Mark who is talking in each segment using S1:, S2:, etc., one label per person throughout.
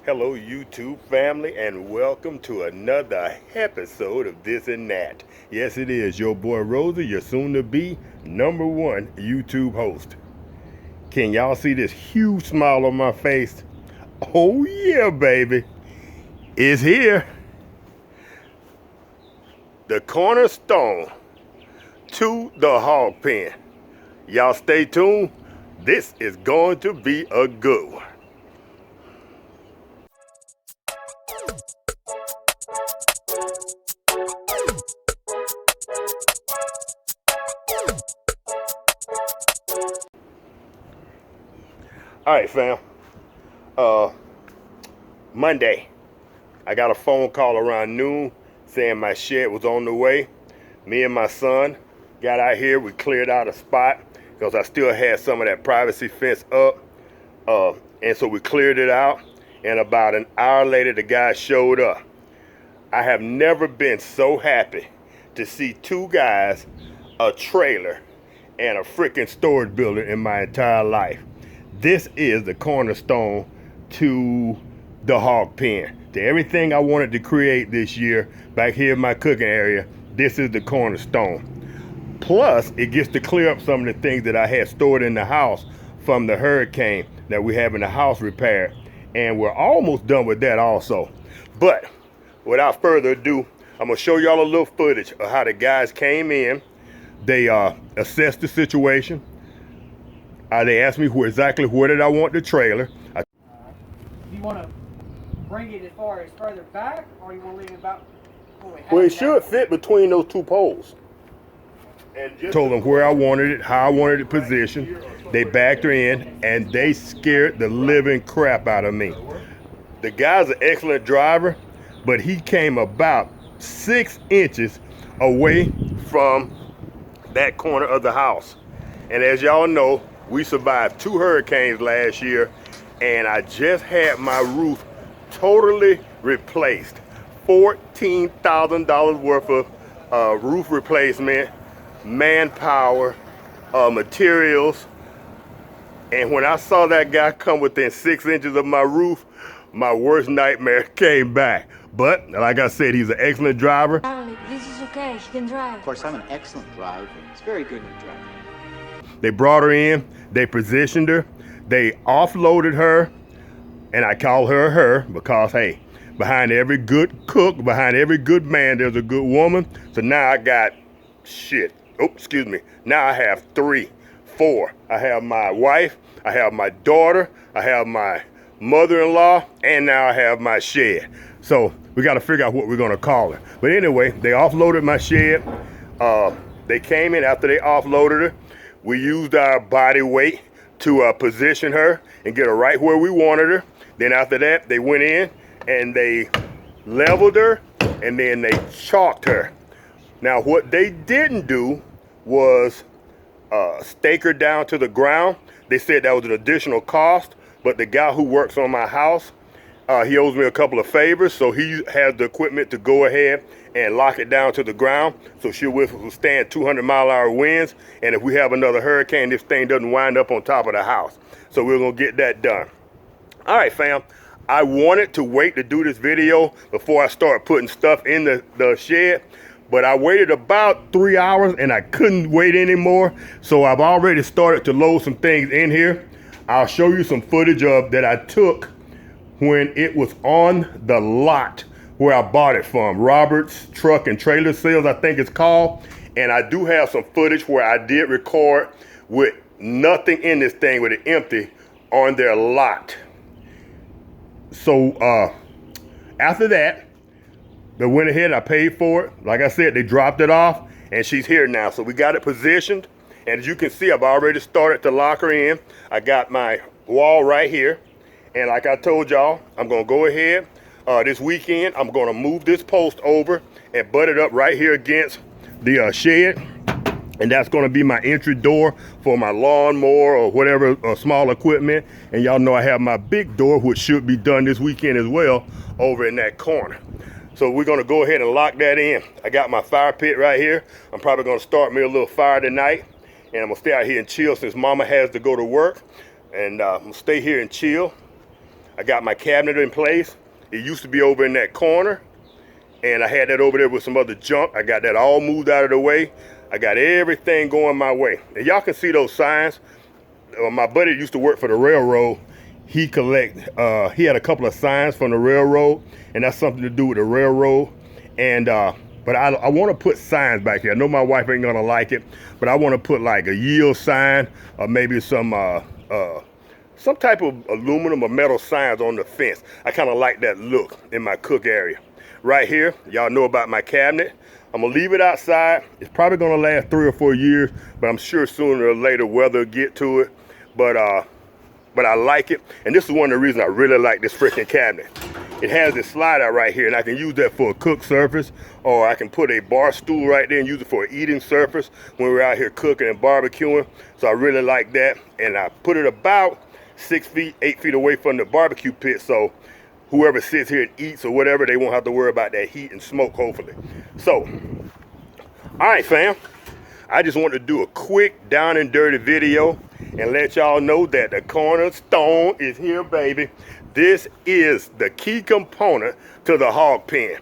S1: Hello YouTube family, and welcome to another episode of This and That. Yes, it is your boy Rosel, your soon to be #1 YouTube host. Can y'all see this huge smile on my face? Oh yeah, baby. It's here. The cornerstone to the hog pen. Y'all stay tuned. This is going to be a good one. All right, fam. Monday, I got a phone call around noon saying my shed was on the way. Me and my son got out here. We cleared out a spot because I still had some of that privacy fence up. And so we cleared it out. And about an hour later, the guy showed up. I have never been so happy to see two guys, a trailer, and a freaking storage building in my entire life. This is the cornerstone to the hog pen. To everything I wanted to create this year back here in my cooking area, this is the cornerstone. Plus, it gets to clear up some of the things that I had stored in the house from the hurricane that we have in the house repaired. And we're almost done with that also. But without further ado, I'm gonna show y'all a little footage of how the guys came in. They assessed the situation. They asked me exactly where did I want the trailer.
S2: You want to bring it as far as further back, or you want to leave it about?
S1: Well, it should fit between those two poles. And just told them where I wanted it, how I wanted it positioned. They backed her in, and they scared the living crap out of me. The guy's an excellent driver, but he came about 6 inches away from that corner of the house. And as y'all know, we survived 2 hurricanes last year, and I just had my roof totally replaced. $14,000 worth of roof replacement, manpower, materials. And when I saw that guy come within 6 inches of my roof, my worst nightmare came back. But like I said, he's an excellent driver.
S3: This is okay, he can drive.
S4: Of course, I'm an excellent driver. It's very good at driving.
S1: They brought her in, they positioned her, they offloaded her, and I call her her because, hey, behind every good cook, behind every good man, there's a good woman. So now I got now I have 3, 4. I have my wife, I have my daughter, I have my mother-in-law, and now I have my shed. So we got to figure out what we're going to call her. But anyway, they offloaded my shed. They came in after they offloaded her. We used our body weight to position her and get her right where we wanted her. Then after that, they went in and they leveled her and then they chalked her. Now, what they didn't do was stake her down to the ground. They said that was an additional cost, but the guy who works on my house, he owes me a couple of favors, so he has the equipment to go ahead and lock it down to the ground so she'll withstand 200-mile-an-hour winds. And if we have another hurricane, this thing doesn't wind up on top of the house. So we're gonna get that done. All right, fam. I wanted to wait to do this video before I start putting stuff in the shed, but I waited about 3 hours and I couldn't wait anymore. So I've already started to load some things in here. I'll show you some footage of that I took when it was on the lot where I bought it from. Robert's Truck and Trailer Sales, I think it's called. And I do have some footage where I did record with nothing in this thing, with it empty on their lot. So after that, they went ahead, I paid for it. Like I said, they dropped it off and she's here now. So we got it positioned. And as you can see, I've already started to lock her in. I got my wall right here. And like I told y'all, I'm gonna go ahead this weekend. I'm gonna move this post over and butt it up right here against the shed. And that's gonna be my entry door for my lawnmower or whatever small equipment. And y'all know I have my big door, which should be done this weekend as well, over in that corner. So we're gonna go ahead and lock that in. I got my fire pit right here. I'm probably gonna start me a little fire tonight. And I'm gonna stay out here and chill since mama has to go to work. And I'm gonna stay here and chill. I got my cabinet in place. It used to be over in that corner, and I had that over there with some other junk. I got that all moved out of the way. I got everything going my way. And y'all can see those signs. My buddy used to work for the railroad. He had a couple of signs from the railroad, and that's something to do with the railroad. And but I want to put signs back here. I know my wife ain't gonna like it, but I want to put like a yield sign or maybe some type of aluminum or metal signs on the fence. I kind of like that look in my cook area. Right here, y'all know about my cabinet. I'm gonna leave it outside. It's probably gonna last 3 or 4 years, but I'm sure sooner or later weather will get to it. But I like it, and this is one of the reasons I really like this freaking cabinet. It has this slide out right here, and I can use that for a cook surface, or I can put a bar stool right there and use it for an eating surface when we're out here cooking and barbecuing. So I really like that, and I put it about 6 feet, 8 feet away from the barbecue pit, so whoever sits here and eats or whatever, they won't have to worry about that heat and smoke, hopefully. So, all right, fam. I just want to do a quick down and dirty video and let y'all know that the cornerstone is here, baby. This is the key component to the hog pen.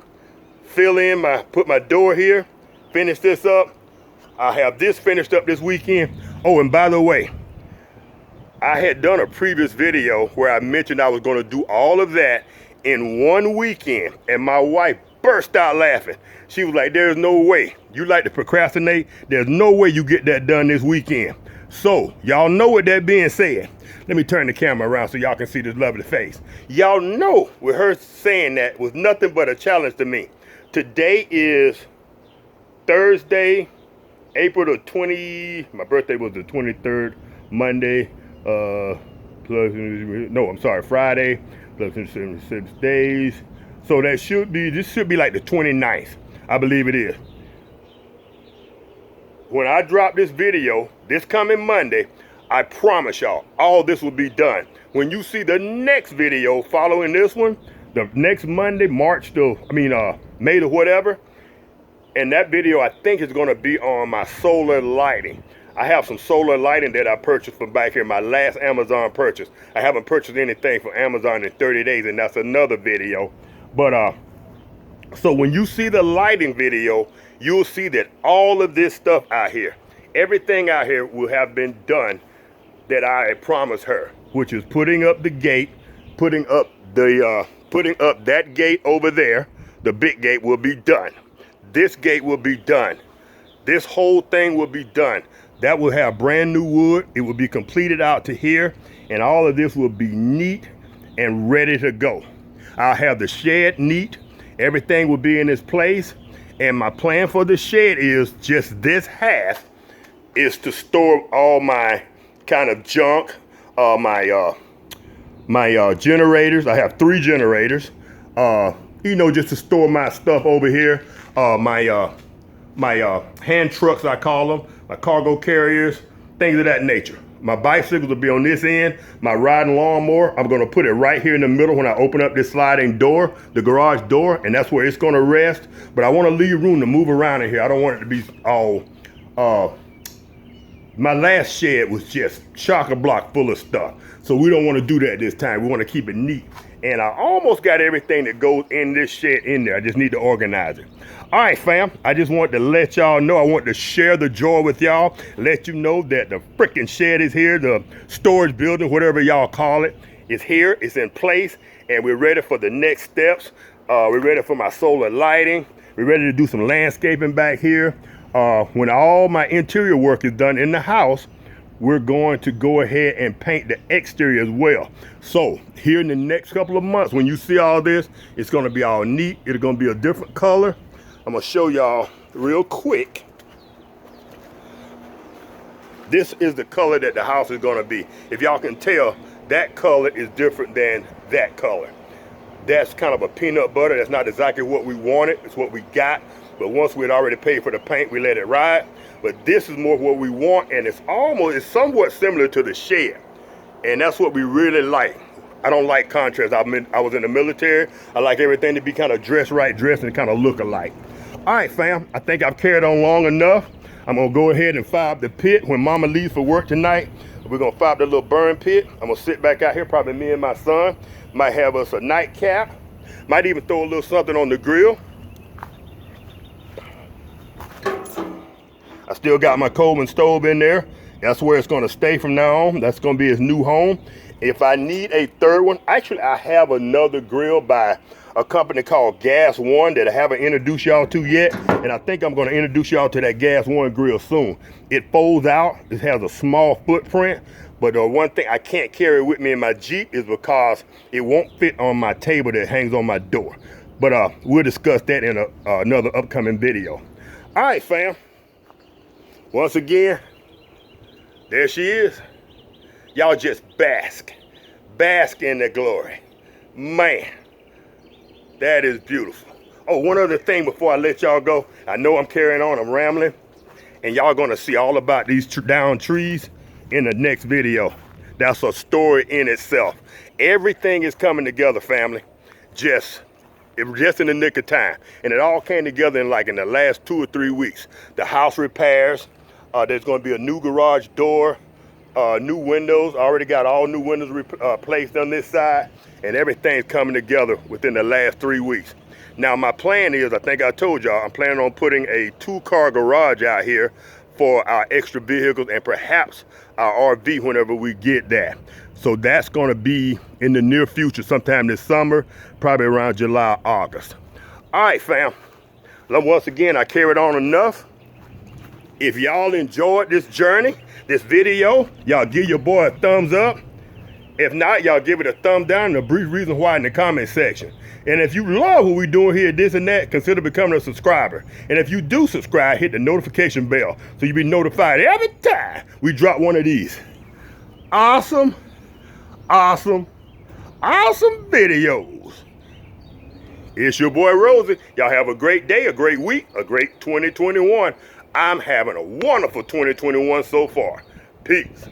S1: Put my door here, finish this up. I have this finished up this weekend. Oh, and by the way, I had done a previous video where I mentioned I was going to do all of that in one weekend, and my wife burst out laughing. She was like, there's no way. You like to procrastinate? There's no way you get that done this weekend. So, y'all know with that being said, let me turn the camera around so y'all can see this lovely face. Y'all know with her saying that was nothing but a challenge to me. Today is Thursday, April the 20th. My birthday was the 23rd, Monday. Friday, plus 76 days. So this should be like the 29th. I believe it is. When I drop this video, this coming Monday, I promise y'all, all this will be done. When you see the next video following this one, the next Monday, May to whatever, and that video I think is gonna be on my solar lighting. I have some solar lighting that I purchased from back here, my last Amazon purchase. I haven't purchased anything from Amazon in 30 days, and that's another video. But so when you see the lighting video, you'll see that all of this stuff out here, everything out here will have been done that I had promised her, which is putting up the gate, putting up that gate over there. The big gate will be done. This gate will be done. This whole thing will be done. That will have brand new wood. It will be completed out to here, and all of this will be neat and ready to go. I'll have the shed neat. Everything will be in its place. And my plan for the shed is just this half is to store all my kind of junk, my generators. I have 3 generators, just to store my stuff over here. My hand trucks, I call them, my cargo carriers, things of that nature. My bicycles will be on this end. My riding lawnmower, I'm gonna put it right here in the middle when I open up this sliding door, the garage door, and that's where it's gonna rest. But I wanna leave room to move around in here. I don't want it to be all, my last shed was just chock-a-block full of stuff. So we don't wanna do that this time. We wanna keep it neat. And I almost got everything that goes in this shed in there. I just need to organize it. All right, fam, I just wanted to let y'all know. I want to share the joy with y'all, let you know that the freaking shed is here, the storage building, whatever y'all call it, is here, it's in place, and we're ready for the next steps. We're ready for my solar lighting. We're ready to do some landscaping back here. When all my interior work is done in the house, we're going to go ahead and paint the exterior as well. So here in the next couple of months, when you see all this, it's gonna be all neat. It's gonna be a different color. I'm gonna show y'all real quick. This is the color that the house is gonna be. If y'all can tell, that color is different than that color. That's kind of a peanut butter. That's not exactly what we wanted. It's what we got. But once we'd already paid for the paint, we let it ride. But this is more what we want, and it's somewhat similar to the shed. And that's what we really like. I don't like contrast. I was in the military. I like everything to be kind of dressed and kind of look alike. All right, fam, I think I've carried on long enough. I'm gonna go ahead and fire up the pit when mama leaves for work tonight. We're gonna fire up the little burn pit. I'm gonna sit back out here, probably me and my son. Might have us a nightcap. Might even throw a little something on the grill. I still got my Coleman stove in there. That's where it's gonna stay from now on. That's gonna be his new home. If I need a third one, actually I have another grill by a company called Gas One that I haven't introduced y'all to yet. And I think I'm gonna introduce y'all to that Gas One grill soon. It folds out, it has a small footprint, but the one thing I can't carry with me in my Jeep is because it won't fit on my table that hangs on my door. But we'll discuss that in another upcoming video. All right, fam. Once again, there she is. Y'all just bask in the glory. Man, that is beautiful. Oh, one other thing before I let y'all go. I know I'm carrying on, I'm rambling, and y'all gonna see all about these down trees in the next video. That's a story in itself. Everything is coming together, family. Just in the nick of time. And it all came together in the last 2 or 3 weeks. The house repairs, there's gonna be a new garage door, new windows. I already got all new windows placed on this side, and everything's coming together within the last 3 weeks. Now my plan is, I think I told y'all, I'm planning on putting a 2-car garage out here for our extra vehicles and perhaps our RV whenever we get that. So that's gonna be in the near future, sometime this summer, probably around July, August. All right, fam. Once again, I carried on enough. If y'all enjoyed this journey, this video, y'all give your boy a thumbs up. If not, y'all give it a thumb down and a brief reason why in the comment section. And if you love what we're doing here, this and that, consider becoming a subscriber. And if you do subscribe, hit the notification bell so you'll be notified every time we drop one of these awesome videos. It's your boy Rosel. Y'all have a great day, a great week, a great 2021. I'm having a wonderful 2021 so far. Peace.